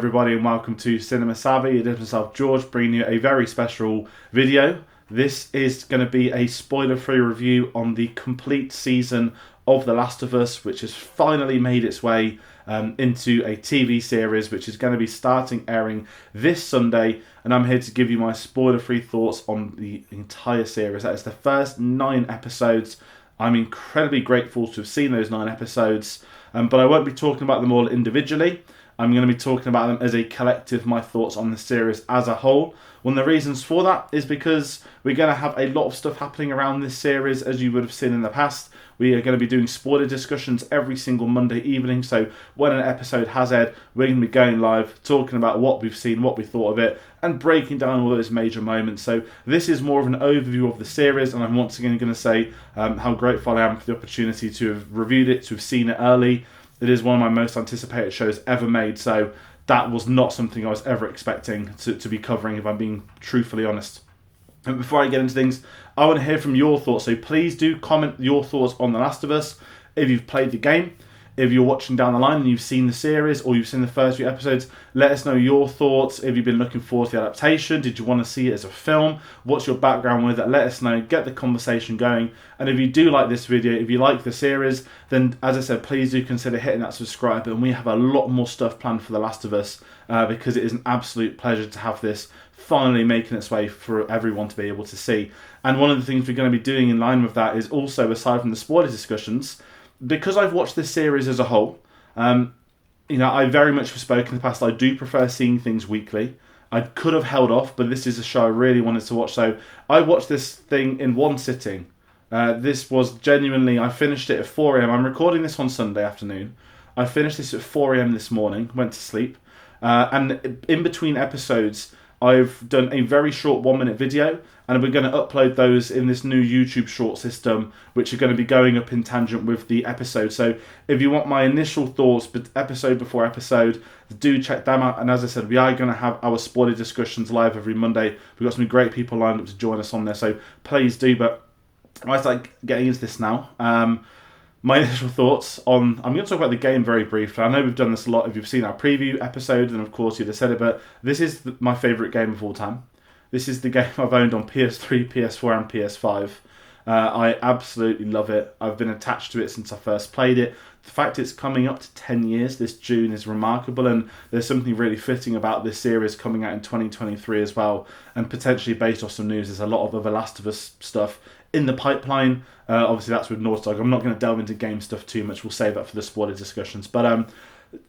everybody and welcome to Cinema Savvy. It is myself George bringing you a very special video. This is going to be a spoiler-free review on the complete season of The Last of Us, which has finally made its way into a TV series which is going to be starting airing this Sunday, and I'm here to give you my spoiler-free thoughts on the entire series. That is the first 9 episodes. I'm incredibly grateful to have seen those 9 episodes, but I won't be talking about them all individually. I'm going to be talking about them as a collective, my thoughts on the series as a whole. One of the reasons for that is because we're going to have a lot of stuff happening around this series, as you would have seen in the past. We are going to be doing spoiler discussions every single Monday evening, so when an episode has aired, we're going to be going live, talking about what we've seen, what we thought of it, and breaking down all those major moments. So this is more of an overview of the series, and I'm once again going to say how grateful I am for the opportunity to have reviewed it, to have seen it early. It is one of my most anticipated shows ever made, so that was not something I was ever expecting to be covering, if I'm being truthfully honest. And before I get into things, I want to hear from your thoughts, so please do comment your thoughts on The Last of Us. If you've played the game, if you're watching down the line and you've seen the series or you've seen the first few episodes, let us know your thoughts. Have you been looking forward to the adaptation? Did you want to see it as a film? What's your background with it? Let us know, get the conversation going. And if you do like this video, if you like the series, then as I said, please do consider hitting that subscribe button. We have a lot more stuff planned for The Last of Us because it is an absolute pleasure to have this finally making its way for everyone to be able to see. And one of the things we're going to be doing in line with that is also, aside from the spoiler discussions, because I've watched this series as a whole, I very much have spoken in the past, I do prefer seeing things weekly. I could have held off, but this is a show I really wanted to watch, so I watched this thing in one sitting. This was genuinely, I finished it at 4 a.m. I'm recording this on Sunday afternoon. I finished this at 4 a.m. this morning, went to sleep, and in between episodes, I've done a very short 1-minute video, and we're going to upload those in this new YouTube short system, which are going to be going up in tangent with the episode. So if you want my initial thoughts, but episode before episode, do check them out. And as I said, we are going to have our spoiler discussions live every Monday. We've got some great people lined up to join us on there, so please do. But I start getting into this now. My initial thoughts on... I'm going to talk about the game very briefly. I know we've done this a lot if you've seen our preview episode, and of course you'd have said it, but this is my favourite game of all time. This is the game I've owned on PS3, PS4 and PS5. I absolutely love it. I've been attached to it since I first played it. The fact it's coming up to 10 years this June is remarkable, and there's something really fitting about this series coming out in 2023 as well, and potentially based off some news, there's a lot of other Last of Us stuff in the pipeline. Obviously that's with Naughty Dog. I'm not going to delve into game stuff too much, we'll save that for the spoiler discussions, but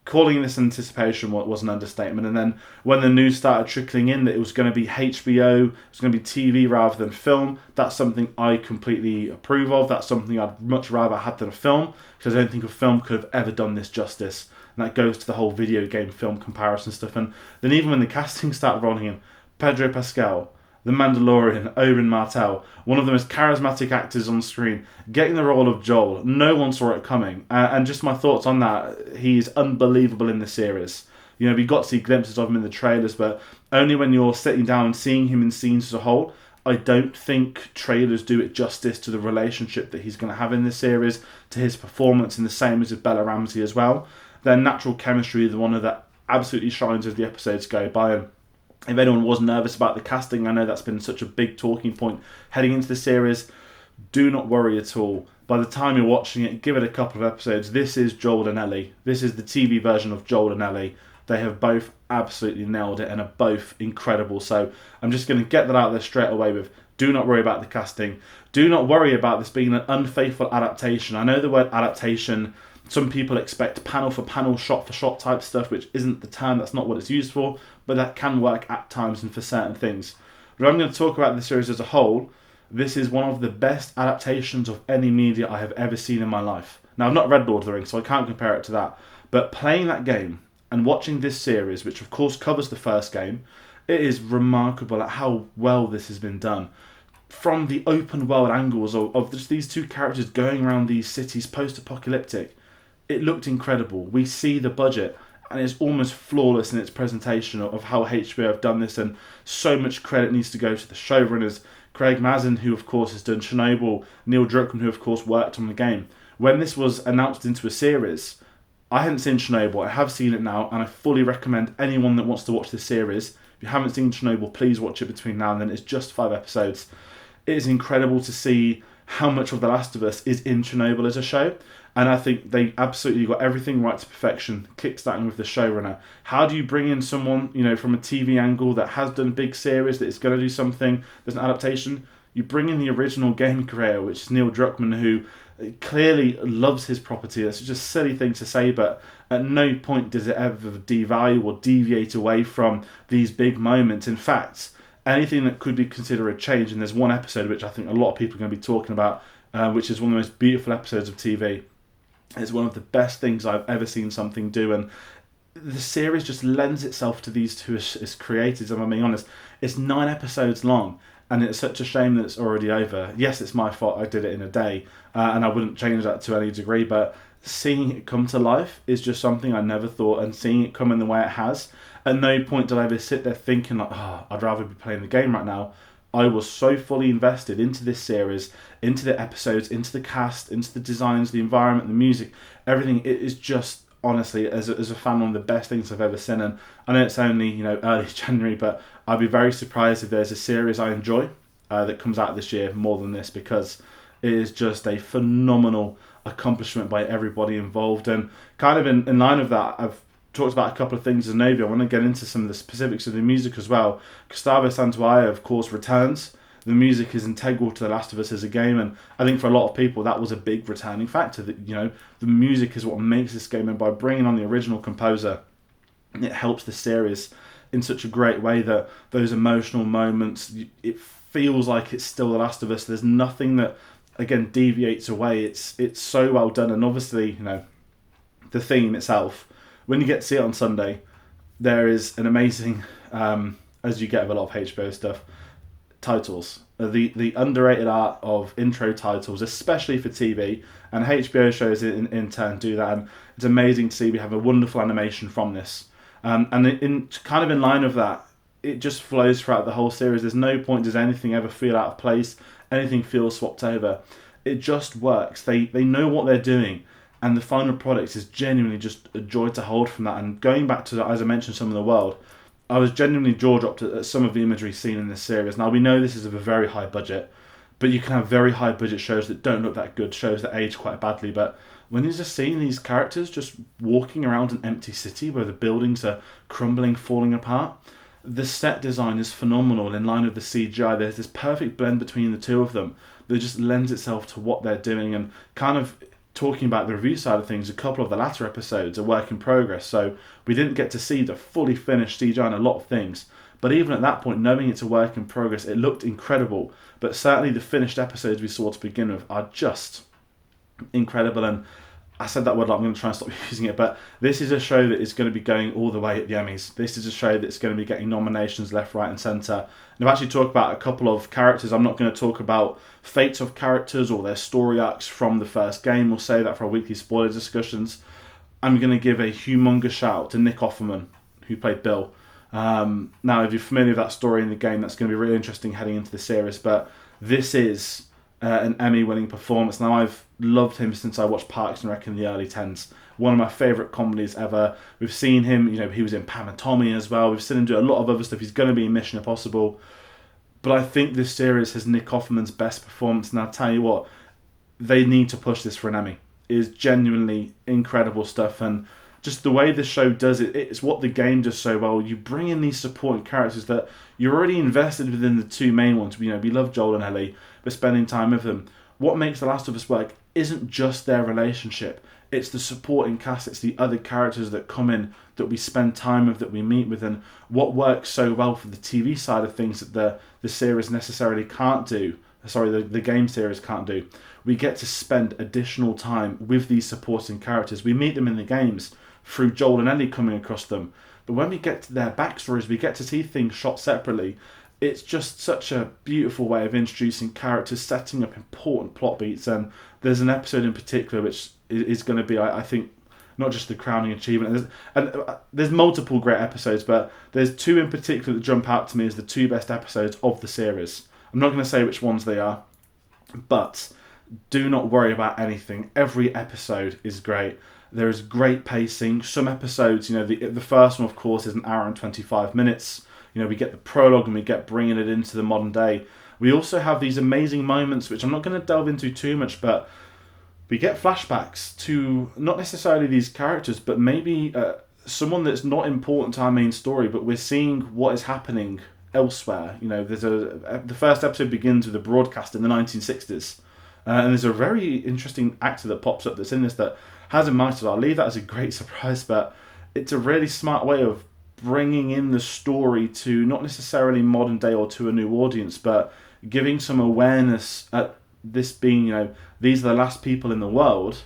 calling this anticipation was an understatement. And then when the news started trickling in that it was going to be HBO, it was going to be TV rather than film, that's something I completely approve of. That's something I'd much rather had than a film, because I don't think a film could have ever done this justice. And that goes to the whole video game film comparison stuff. And then even when the casting started rolling in, Pedro Pascal, The Mandalorian, Oberyn Martell, one of the most charismatic actors on screen, getting the role of Joel. No one saw it coming. And just my thoughts on that, he's unbelievable in the series. You know, we got to see glimpses of him in the trailers, but only when you're sitting down and seeing him in scenes as a whole, I don't think trailers do it justice to the relationship that he's going to have in this series, to his performance, and the same as with Bella Ramsey as well. Their natural chemistry is one of that absolutely shines as the episodes go by. And if anyone was nervous about the casting, I know that's been such a big talking point heading into the series, do not worry at all. By the time you're watching it, give it a couple of episodes. This is Joel and Ellie. This is the TV version of Joel and Ellie. They have both absolutely nailed it and are both incredible. So I'm just going to get that out there straight away with, do not worry about the casting. Do not worry about this being an unfaithful adaptation. I know the word adaptation, some people expect panel for panel, shot for shot type stuff, which isn't the term, that's not what it's used for, but that can work at times and for certain things. But I'm going to talk about the series as a whole. This is one of the best adaptations of any media I have ever seen in my life. Now, I've not read Lord of the Rings, so I can't compare it to that, but playing that game and watching this series, which of course covers the first game, it is remarkable at how well this has been done. From the open world angles of just these two characters going around these cities post-apocalyptic, it looked incredible. We see the budget, and it's almost flawless in its presentation of how HBO have done this, and so much credit needs to go to the showrunners, Craig Mazin, who of course has done Chernobyl, Neil Druckmann, who of course worked on the game. When this was announced into a series, I hadn't seen Chernobyl. I have seen it now, and I fully recommend anyone that wants to watch this series. If you haven't seen Chernobyl, please watch it between now and then. It's just 5 episodes. It is incredible to see how much of The Last of Us is in Chernobyl as a show. And I think they absolutely got everything right to perfection, kickstarting with the showrunner. How do you bring in someone, from a TV angle that has done a big series, that is going to do something, there's an adaptation? You bring in the original game creator, which is Neil Druckmann, who clearly loves his property. That's just a silly thing to say, but at no point does it ever devalue or deviate away from these big moments. In fact, anything that could be considered a change, and there's one episode which I think a lot of people are going to be talking about, which is one of the most beautiful episodes of TV. It's one of the best things I've ever seen something do, and the series just lends itself to these two as creators. And I'm being honest, it's 9 episodes long, and it's such a shame that it's already over. Yes, it's my fault I did it in a day, and I wouldn't change that to any degree, but seeing it come to life is just something I never thought, and seeing it come in the way it has, at no point did I ever sit there thinking like, I'd rather be playing the game right now. I was so fully invested into this series, into the episodes, into the cast, into the designs, the environment, the music, everything. It is just, honestly, as a fan, one of the best things I've ever seen. And I know it's only early January, but I'd be very surprised if there's a series I enjoy that comes out this year more than this, because it is just a phenomenal accomplishment by everybody involved. And kind of in line of that, I've talked about a couple of things as an overview. I want to get into some of the specifics of the music as well. Gustavo Santaolalla, of course, returns. The music is integral to The Last of Us as a game, and I think for a lot of people that was a big returning factor, that the music is what makes this game, and by bringing on the original composer, it helps the series in such a great way that those emotional moments, it feels like it's still The Last of Us. There's nothing that, again, deviates away. It's so well done, and obviously, the theme itself, when you get to see it on Sunday, there is an amazing, as you get with a lot of HBO stuff, titles. The underrated art of intro titles, especially for TV, and HBO shows in turn do that, and it's amazing to see. We have a wonderful animation from this. And in kind of in line of that, it just flows throughout the whole series. There's no point does anything ever feel out of place, anything feels swapped over. It just works. They know what they're doing. And the final product is genuinely just a joy to hold from that. And going back to, as I mentioned, some of the world, I was genuinely jaw-dropped at some of the imagery seen in this series. Now, we know this is of a very high budget, but you can have very high budget shows that don't look that good, shows that age quite badly. But when you're just seeing these characters just walking around an empty city where the buildings are crumbling, falling apart, the set design is phenomenal in line with the CGI. There's this perfect blend between the two of them that just lends itself to what they're doing. And kind of talking about the review side of things, a couple of the latter episodes are work in progress, so we didn't get to see the fully finished CGI on a lot of things. But even at that point, knowing it's a work in progress, it looked incredible. But certainly the finished episodes we saw to begin with are just incredible. And I said that word a lot, I'm going to try and stop using it, but this is a show that is going to be going all the way at the Emmys. This is a show that's going to be getting nominations left, right and centre. And I've actually talked about a couple of characters. I'm not going to talk about fates of characters or their story arcs from the first game. We'll save that for our weekly spoiler discussions. I'm going to give a humongous shout out to Nick Offerman, who played Bill. Now, if you're familiar with that story in the game, that's going to be really interesting heading into the series, but this is an Emmy-winning performance. Now, I've loved him since I watched Parks and Rec in the early 10s. One of my favourite comedies ever. We've seen him, he was in Pam and Tommy as well. We've seen him do a lot of other stuff. He's going to be in Mission Impossible. But I think this series has Nick Offerman's best performance, and I'll tell you what, they need to push this for an Emmy. It is genuinely incredible stuff, and just the way the show does it, it's what the game does so well. You bring in these supporting characters that you're already invested within the two main ones. We love Joel and Ellie. We're spending time with them. What makes The Last of Us work isn't just their relationship. It's the supporting cast. It's the other characters that come in, that we spend time with, that we meet with. And what works so well for the TV side of things that the series necessarily can't do, the game series can't do, we get to spend additional time with these supporting characters. We meet them in the games through Joel and Ellie coming across them. But when we get to their backstories, we get to see things shot separately. It's just such a beautiful way of introducing characters, setting up important plot beats. And there's an episode in particular which is going to be, I think, not just the crowning achievement. There's multiple great episodes, but there's two in particular that jump out to me as the two best episodes of the series. I'm not going to say which ones they are, but do not worry about anything. Every episode is great. There is great pacing. Some episodes, the first one, of course, is an hour and 25 minutes. We get the prologue and we get bringing it into the modern day. We also have these amazing moments, which I'm not going to delve into too much, but we get flashbacks to not necessarily these characters, but maybe someone that's not important to our main story, but we're seeing what is happening elsewhere. The first episode begins with a broadcast in the 1960s. And there's a very interesting actor that pops up that's in this that hasn't mastered. I'll leave that as a great surprise, but it's a really smart way of bringing in the story to not necessarily modern day or to a new audience, but giving some awareness at this being, these are the last people in the world,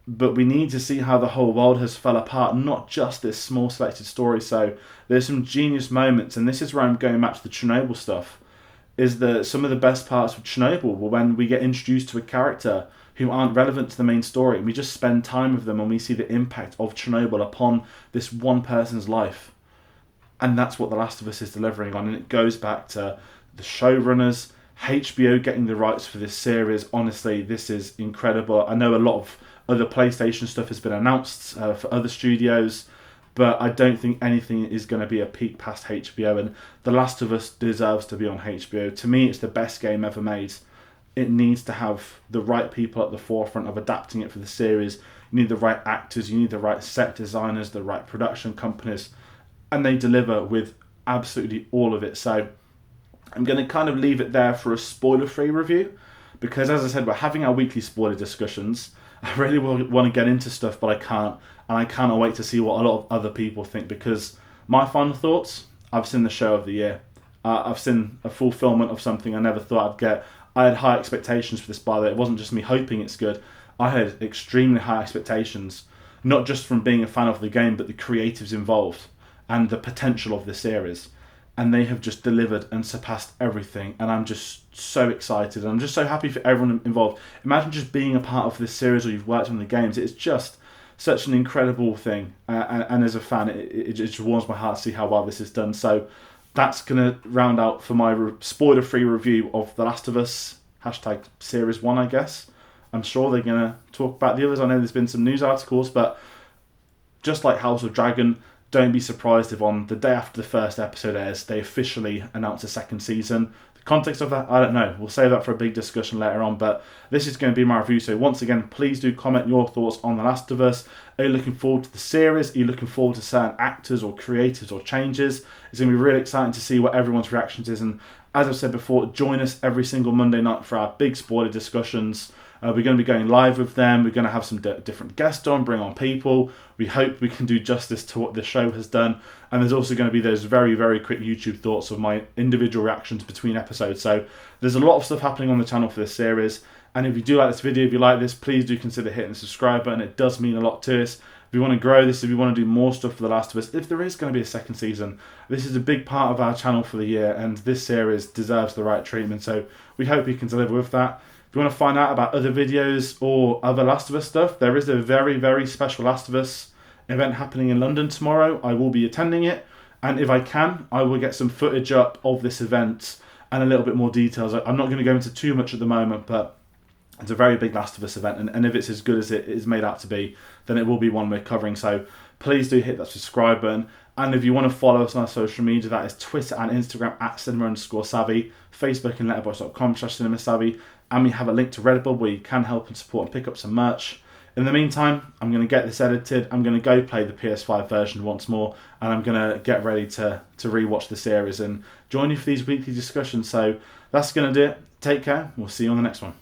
but we need to see how the whole world has fell apart, not just this small selected story. So there's some genius moments, and this is where I'm going back to the Chernobyl stuff, is that some of the best parts of Chernobyl were when we get introduced to a character who aren't relevant to the main story, and we just spend time with them and we see the impact of Chernobyl upon this one person's life. And that's what The Last of Us is delivering on, and it goes back to the showrunners, HBO getting the rights for this series. Honestly, this is incredible. I know a lot of other PlayStation stuff has been announced for other studios, but I don't think anything is going to be a peak past HBO, and The Last of Us deserves to be on HBO. To me, it's the best game ever made. It needs to have the right people at the forefront of adapting it for the series. You need the right actors, you need the right set designers, the right production companies, and they deliver with absolutely all of it. So I'm going to kind of leave it there for a spoiler-free review, because as I said, we're having our weekly spoiler discussions. I really want to get into stuff, but I can't, and I cannot wait to see what a lot of other people think, because my final thoughts, I've seen the show of the year. I've seen a fulfillment of something I never thought I'd get. I had high expectations for this, by the way. It wasn't just me hoping it's good. I had extremely high expectations, not just from being a fan of the game, but the creatives involved and the potential of the series. And they have just delivered and surpassed everything. And I'm just so excited. And I'm just so happy for everyone involved. Imagine just being a part of this series, or you've worked on the games. It's just such an incredible thing. And as a fan, it just warms my heart to see how well this is done. So that's going to round out for my spoiler-free review of The Last of Us, hashtag Series 1, I guess. I'm sure they're going to talk about the others. I know there's been some news articles, but just like House of Dragon, don't be surprised if on the day after the first episode airs, they officially announce a second season. The context of that, I don't know. We'll save that for a big discussion later on, but this is going to be my review. So once again, please do comment your thoughts on The Last of Us. Are you looking forward to the series? Are you looking forward to certain actors or creators or changes? It's going to be really exciting to see what everyone's reactions is. And as I've said before, join us every single Monday night for our big spoiler discussions. We're going to be going live with them. We're going to have some different guests on, bring on people. We hope we can do justice to what the show has done. And there's also going to be those very, very quick YouTube thoughts of my individual reactions between episodes. So there's a lot of stuff happening on the channel for this series. And if you do like this video, if you like this, please do consider hitting the subscribe button. It does mean a lot to us. If we want to grow this, if we want to do more stuff for The Last of Us, if there is going to be a second season, this is a big part of our channel for the year, and this series deserves the right treatment. So we hope we can deliver with that. If you want to find out about other videos or other Last of Us stuff, there is a very, very special Last of Us event happening in London tomorrow. I will be attending it, and if I can, I will get some footage up of this event and a little bit more details. I'm not going to go into too much at the moment, but it's a very big Last of Us event, and if it's as good as it is made out to be, then it will be one we're covering. So please do hit that subscribe button. And if you want to follow us on our social media, that is Twitter and Instagram at cinema_savvy, Facebook and letterboxd.com/cinemasavvy. And we have a link to Redbubble where you can help and support and pick up some merch. In the meantime, I'm going to get this edited. I'm going to go play the PS5 version once more, and I'm going to get ready to rewatch the series and join you for these weekly discussions. So that's going to do it. Take care. We'll see you on the next one.